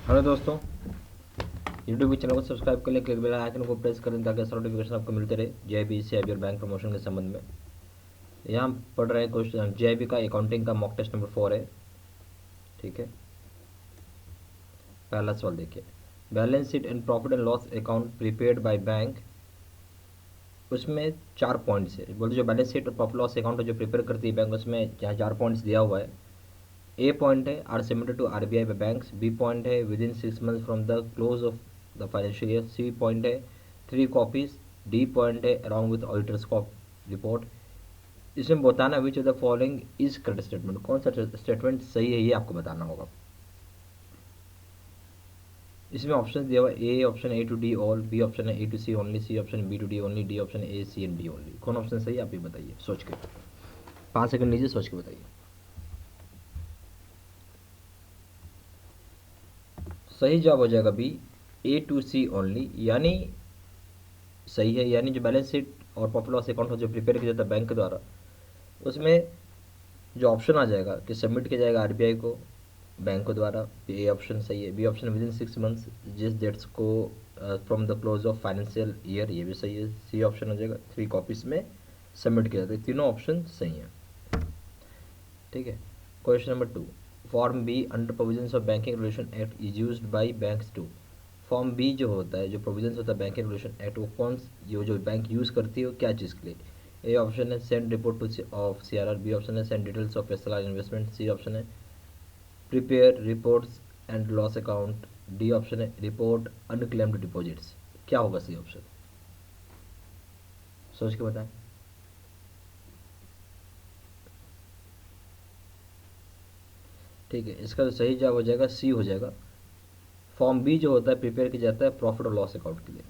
Hello दोस्तों, YouTube के channel को सब्सक्राइब कर लें, क्लिक बेल आइकन को प्रेस करें ताकि ऐसा नोटिफिकेशन आपको मिलते रहे जेआईबी से और बैंक प्रमोशन के संबंध में। यहाँ पढ़ रहे हैं क्वेश्चन जेआईबी का अकाउंटिंग का मॉक टेस्ट नंबर 4 है। ठीक है, पहला सवाल देखिए। Balance sheet and profit and loss account prepared by bank, उसमें 4 पॉइंट्स है। बोलते जो बैलेंस शीट और प्रॉफिट लॉस अकाउंट जो प्रिपेयर करती है बैंक, उसमें यहाँ 4 पॉइंट्स दिया हुआ है। ए पॉइंट है are submitted to RBI by banks. B point है within 6 months from the close of the financial year. C point है 3 कॉपीज। डी पॉइंट है अलॉन्ग विद ऑडिटर्स रिपोर्ट। इसमें बताना which of the following is correct statement, कौन सा statement सही है ये आपको बताना होगा। इसमें ऑप्शन दिया हुआ A option A to D all, B option है A to C only, C option B to D only, D option A C and D only. कौन ऑप्शन सही है आप ये बताइए सोच के, 5 सेकंड लीजिए, सोच के बताइए। सही जवाब हो जाएगा B, A to C only, यानी सही है। यानी जो बैलेंस शीट और प्रॉफिट लॉस अकाउंट जो प्रिपेयर किया जाता है बैंक के द्वारा, उसमें जो ऑप्शन आ जाएगा कि सबमिट किया जाएगा आरबीआई को बैंक के द्वारा, ए ऑप्शन सही है। B option within 6 months जिस डेट्स को from the close of financial year, ये भी सही है। सी ऑप्शन हो जाएगा 3 कॉपीज में सबमिट किया जाता है। तीनों ऑप्शन सही हैं। ठीक है, question number 2। Form B under provisions of banking regulation act is used by banks to. Form B जो होता है, जो प्रोविजंस होता है बैंकिंग रेगुलेशन एक्ट, वो कौन ये जो बैंक यूज़ करती है वो क्या चीज़ के लिए। ए ऑप्शन है send report to of CRR. B option है send details of SLR investment. C option है prepare reports and loss account. D option है रिपोर्ट अनक्लेम्ड डिपॉजिट्स। क्या होगा सही ऑप्शन, सोच के बताएं। ठीक है, इसका तो सही जवाब हो जाएगा सी हो जाएगा। फॉर्म बी जो होता है प्रिपेयर किया जाता है प्रॉफिट और लॉस अकाउंट के लिए।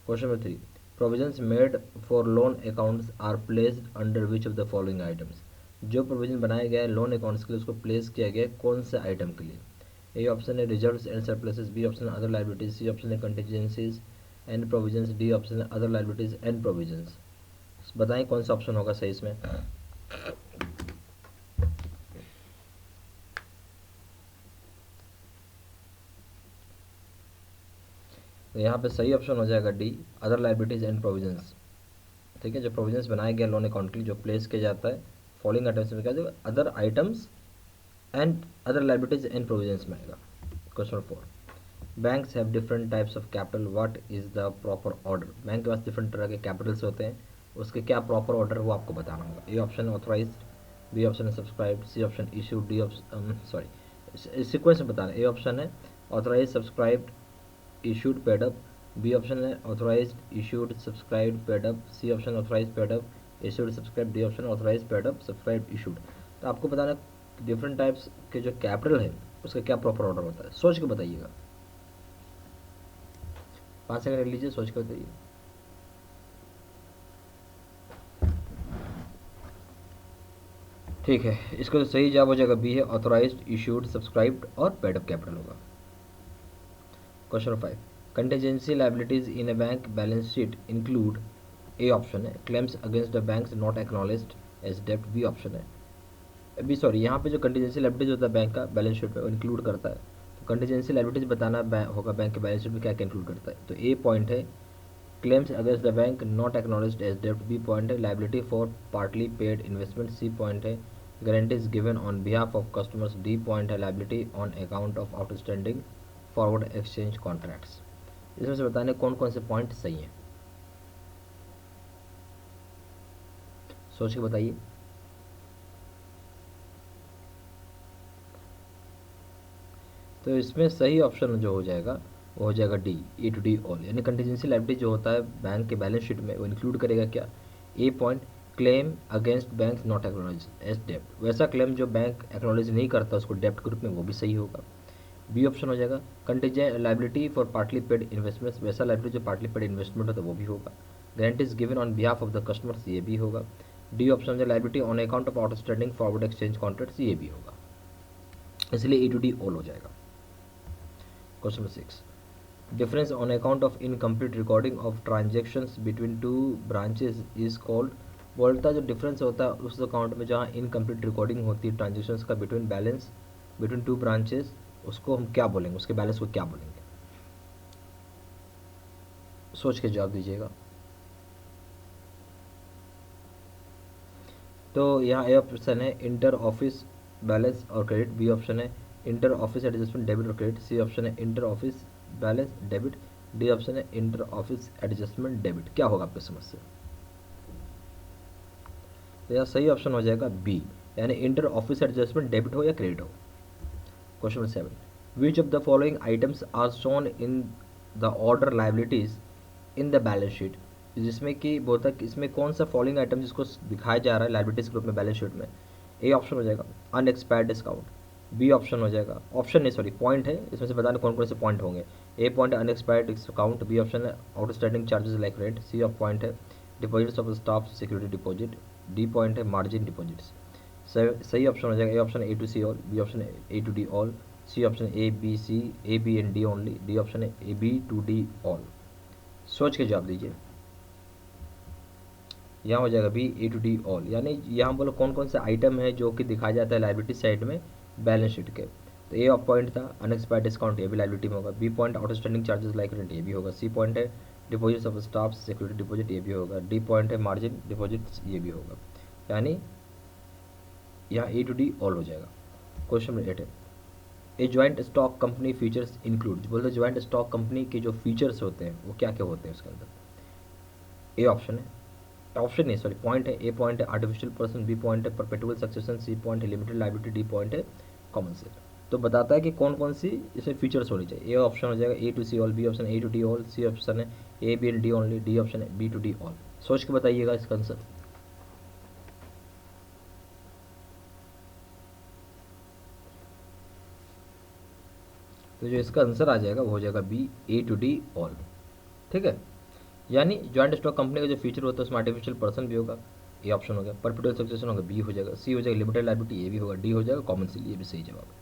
Question number 3। Provisions made for loan accounts are placed under which of the following items. जो प्रोविजन बनाया गया है लोन अकाउंट्स के लिए, उसको प्लेस किया गया है कौन से आइटम के लिए। ए ऑप्शन है reserves and surpluses. B option है अदर लाइबिलिटीज। सी ऑप्शन है contingencies and provisions. D option है अदर लाइबिलिटीज एंड प्रोविजंस। बताएं कौन सा ऑप्शन होगा सही इसमें। तो यहाँ पे सही ऑप्शन हो जाएगा D, other liabilities and provisions. ठीक है, जो प्रोविजंस बनाया गया लोन अकाउंट के लिए, जो प्लेस किया जाता है फॉलोइंग आइटम्स में, क्या जो other items and other liabilities and provisions में आएगा। Question 4। Banks have different types of capital, what is the proper order. Bank के पास डिफरेंट तरह के कैपिटल्स होते हैं, उसके क्या प्रॉपर ऑर्डर वो आपको बताना होगा। ए ऑप्शन है ऑथराइज्ड। बी ऑप्शन है subscribed. C option issued. D option sorry sequence में बताना। ए ऑप्शन है authorise subscribed issued paid up. B option है authorised issued subscribed paid up. C option authorise paid up issued subscribe. D option authorise paid up subscribe issued. तो आपको बताना different types के जो capital है उसका क्या प्रॉपर ऑर्डर होता है, सोच के बताइएगा। 5 सेकंड लीजिए, सोच के बताइए। ठीक है, इसका तो सही जवाब हो जाएगा बी है, ऑथराइज्ड इशूड सब्सक्राइब्ड और पेड अप कैपिटल होगा। Question 5। Contingency liabilities in a bank balance sheet include. A option है claims against the banks not acknowledged as डेब्ट। बी ऑप्शन है बी सॉरी यहाँ पे जो कंटीजेंसी लाइबिलिटीज होता है बैंक का बैलेंस शीट में, वो इंक्लूड करता है। तो कंटीजेंसी लाइबिलिटीज बताना होगा बैंक के बैलेंस शीट में क्या क्या इंक्लूड करता है। तो ए पॉइंट है claims against the bank not acknowledged as डेब्ट। बी पॉइंट है liability for partly paid investment. C point है guarantees given on behalf of customers. D point है liability on account of outstanding forward exchange contracts. इसमें से बताने कौन कौन से पॉइंट सही हैं, सोच के बताइए। तो इसमें सही ऑप्शन जो हो जाएगा वो हो जाएगा D, A to D all. यानी कंटीजेंसी लाइबिलिटी जो होता है बैंक के बैलेंस शीट में, वो इंक्लूड करेगा क्या। A point claim against bank not acknowledge as डेप्ट, वैसा क्लेम जो बैंक एक्नॉलेज नहीं करता उसको डेप्ट ग्रुप में, वो भी सही होगा। बी ऑप्शन हो जाएगा contingent liability for partly paid investments, वैसा लाइबिलिटी जो पार्टली पेड इन्वेस्टमेंट होता है वो भी होगा। Guarantees given on behalf of the customers, ये भी होगा। डी ऑप्शन है liability on account of outstanding forward exchange contracts, ये भी होगा। इसलिए ए टू डी ऑल हो जाएगा। Question number 6। Difference on account of incomplete recording of transactions between two branches is called. बोलता जो डिफरेंस होता है उस अकाउंट में जहाँ इनकम्प्लीट रिकॉर्डिंग होती है ट्रांजेक्शन्स का between balance between two branches, उसको हम क्या बोलेंगे, उसके बैलेंस को क्या बोलेंगे? सोच के जवाब दीजिएगा। तो यहाँ ए ऑप्शन है इंटर ऑफिस बैलेंस और क्रेडिट, बी ऑप्शन है इंटर ऑफिस एडजस्टमेंट डेबिट और क्रेडिट, सी ऑप्शन है inter office balance debit, D option है इंटर ऑफिस एडजस्टमेंट डेबिट। क्या होगा आपकी समझ से? तो यहाँ सही ऑप्शन हो जाएगा बी, यानी इंटर ऑफिस एडजस्टमेंट डेबिट हो या क्रेडिट हो। Question number 7, which of the following items are shown in the order liabilities in the balance sheet, जिसमें कि बोलता है कि इसमें कौन सा फॉलोइंग आइटम जिसको दिखाया जा रहा है लाइबिलिटीज ग्रुप में बैलेंस शीट में। ए ऑप्शन हो जाएगा अनएक्सपायर्ड डिस्काउंट, बी ऑप्शन हो जाएगा, ऑप्शन नहीं सॉरी पॉइंट है, इसमें से बताने कौन कौन से पॉइंट होंगे। ए पॉइंट है अनएक्सपायर्ड डिस्काउंट, बी ऑप्शन है outstanding charges like rent, C of point है deposits of staff security deposit, D point है मार्जिन डिपॉजिट्स। सही ऑप्शन हो जाएगा A option A to C all, B option है A to D all, C option A B C, A B and D only, D option है A B to D all. सोच के जवाब दीजिए। यहाँ हो जाएगा B A to D all, यानी यहाँ बोलो कौन कौन से आइटम है जो कि दिखाया जाता है लाइबिलिटी साइड में बैलेंस शीट के। तो ए ऑफ पॉइंट था अनएक्सपायर्ड डिस्काउंट, ये भी लाइबिलिटी में होगा, B point outstanding charges like rent, ये भी होगा, सी पॉइंट है deposits of staff security deposit, ये भी होगा, डी पॉइंट है मार्जिन डिपॉजिट्स, ये भी होगा, यानी यहाँ ए टू डी ऑल हो जाएगा। क्वेश्चन नंबर 8 है a joint stock company features include, बोलते हैं ज्वाइंट स्टॉक कंपनी के जो फीचर्स होते हैं वो क्या क्या होते हैं उसके अंदर। ए ऑप्शन है, ऑप्शन नहीं सॉरी पॉइंट है, ए पॉइंट है आर्टिफिशियल पर्सन, बी पॉइंट है परपेटुअल सक्सेशन, सी पॉइंट है लिमिटेड लायबिलिटी, डी पॉइंट है कॉमन सेल। तो बताता है कि कौन कौन सी इसमें फीचर्स होनी चाहिए। ए ऑप्शन हो जाएगा A to C all, B option A to D all, C option है A B and D only, D option है बी टू डी ऑल। सोच के बताइएगा इसका आंसर। तो जो इसका आंसर आ जाएगा वो हो जाएगा B A to D all. ठीक है, यानी ज्वाइंट स्टॉक कंपनी का जो फीचर होता है उसमें आर्टिफिशियल पर्सन भी होगा, ए ऑप्शन हो गया, परपेटुअल सक्सेशन होगा, बी हो जाएगा, सी हो जाएगा लिमिटेड लायबिलिटी, ए भी होगा, डी हो जाएगा कॉमन सेल, ये भी सही जवाब है।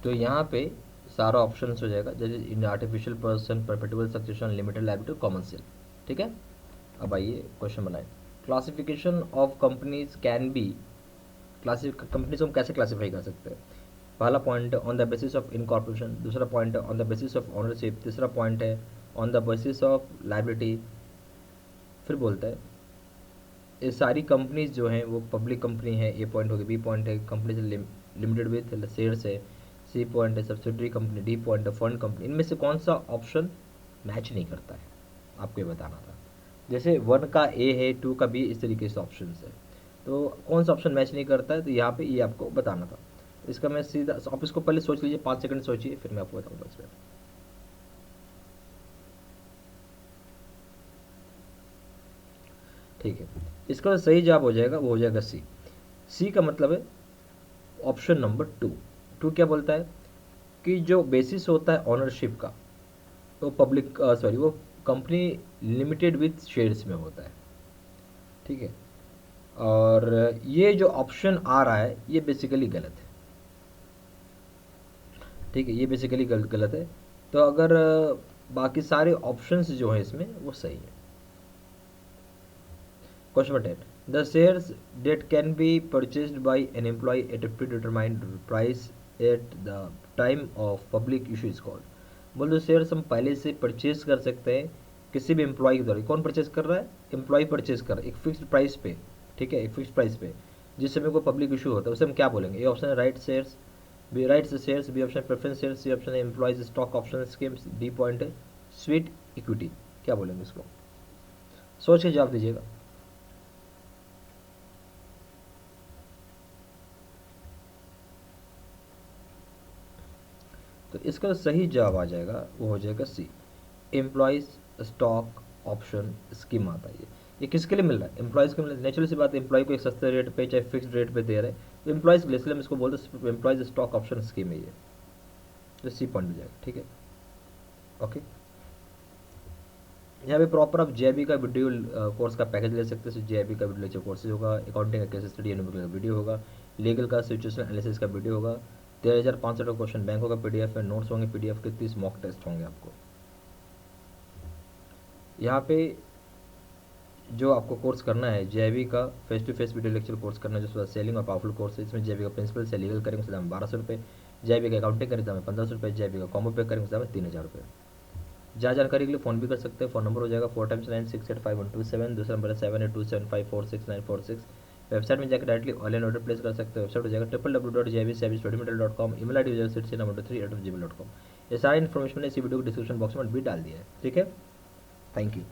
तो यहाँ पे सारा ऑप्शन हो जाएगा जैसे इन artificial person perpetual succession limited liability common seal. ठीक है, अब आइए क्वेश्चन बनाए। Classification of companies can be, companies को हम कैसे क्लासीफाई कर सकते हैं। पहला पॉइंट है on the basis of incorporation, दूसरा पॉइंट है on the basis of ownership, तीसरा पॉइंट है on the basis of liability. फिर बोलता है ये सारी कंपनीज जो हैं वो पब्लिक कंपनी है, ए पॉइंट होगी, बी पॉइंट है कंपनी से लिमिटेड विथ शेयर्स है, सी पॉइंट है सब्सिडरी कंपनी, डी पॉइंट है फंड कंपनी। इनमें से कौन सा ऑप्शन मैच नहीं करता है, आपको ये बताना था। जैसे 1 का ए है, 2 का बी, इस तरीके से ऑप्शन है। तो कौन सा ऑप्शन मैच नहीं करता है, तो यहाँ पे ये आपको बताना था। इसका मैं सीधा, आप इसको पहले सोच लीजिए, 5 सेकंड सोचिए, फिर मैं आपको बताऊंगा इसमें। ठीक है, इसका जो सही जवाब हो जाएगा वो हो जाएगा सी। सी का मतलब है ऑप्शन नंबर 2। 2 क्या बोलता है कि जो बेसिस होता है ऑनरशिप का वो पब्लिक सॉरी वो कंपनी लिमिटेड विथ शेयर्स में होता है। ठीक है, और ये जो ऑप्शन आ रहा है ये बेसिकली गलत है। ठीक है, ये बेसिकली गलत है। तो अगर बाकी सारे ऑप्शंस जो हैं इसमें वो सही है। Question number 10, the shares that can be purchased by an employee at a predetermined price at the time of public issue is called. बोल दो शेयर्स हम पहले से परचेज कर सकते हैं किसी भी एम्प्लॉय के द्वारा। कौन परचेज कर रहा है? एम्प्लॉय परचेज कर रहा है एक फिक्स्ड प्राइस पे। ठीक है, एक फिक्स्ड प्राइस पे जिस समय कोई पब्लिक इशू होता है उसे हम क्या बोलेंगे। ए ऑप्शन है right shares, B rights shares, B option preference shares, C option है employees stock option schemes, D point है स्वीट इक्विटी। क्या बोलेंगे इसको? सोच के जवाब दीजिएगा। तो इसका सही जवाब आ जाएगा वो हो जाएगा सी, एम्प्लॉयज स्टॉक ऑप्शन स्कीम आता है। ये किसके लिए मिल रहा है? एम्प्लॉयज़ को मिल रहा है। नेचुरल सी बात है, एम्प्लॉय को एक सस्ते रेट पे चाहे फिक्स्ड रेट पे दे रहे हैं, तो एम्प्लॉयज़ के लिए, इसलिए हम इसको बोलते हैं एम्प्लॉयज स्टॉक ऑप्शन स्कीम है ये। तो सी पॉइंट मिल जाएगा। ठीक है, ओके। यहाँ पे प्रॉपर आप JIB का वीडियो कोर्स का पैकेज ले सकते हैं। JIB का वीडियो लेक्चर कोर्सेज होगा, अकाउंटिंग का केस स्टडी का वीडियो होगा, लीगल का सिचुएशन एनालिसिस का वीडियो होगा, 13,500 का क्वेश्चन बैंक होगा PDF है, नोट्स होंगे PDF के, 30 मॉक टेस्ट होंगे आपको। यहाँ पे जो आपको कोर्स करना है जेआईबी का face to face video lecture course करना है, जो सेलिंग और पावरफुल कोर्स है। इसमें जेआईबी का प्रिंसिपल से लीगल करेंगे उसके दाम 1200 रुपये, जेआईबी का अकाउंटिंग करेंगे दाम 1500 रुपये, जेआईबी का कॉम्बो पैक करेंगे उसके दाम 3000 रुपये। ज़्यादा जानकारी के लिए फ़ोन भी कर सकते हैं। फ़ोन नंबर हो जाएगा 4x96852127, दूसरा नंबर है 7827546946। वेबसाइट में जाकर डायरेक्टली ऑनलाइन ऑर्डर प्लेस कर सकते हैं। वेबसाइट हो जाएगा www.jibservicestudymetal.com, ईमेल आई डी हो जाएगा citizen3@gmail.com। ये सारी इन्फॉर्मेशन मैंने इसी वीडियो को डिस्क्रिप्शन बॉक्स में भी डाल दिया है। ठीक है, थैंक यू।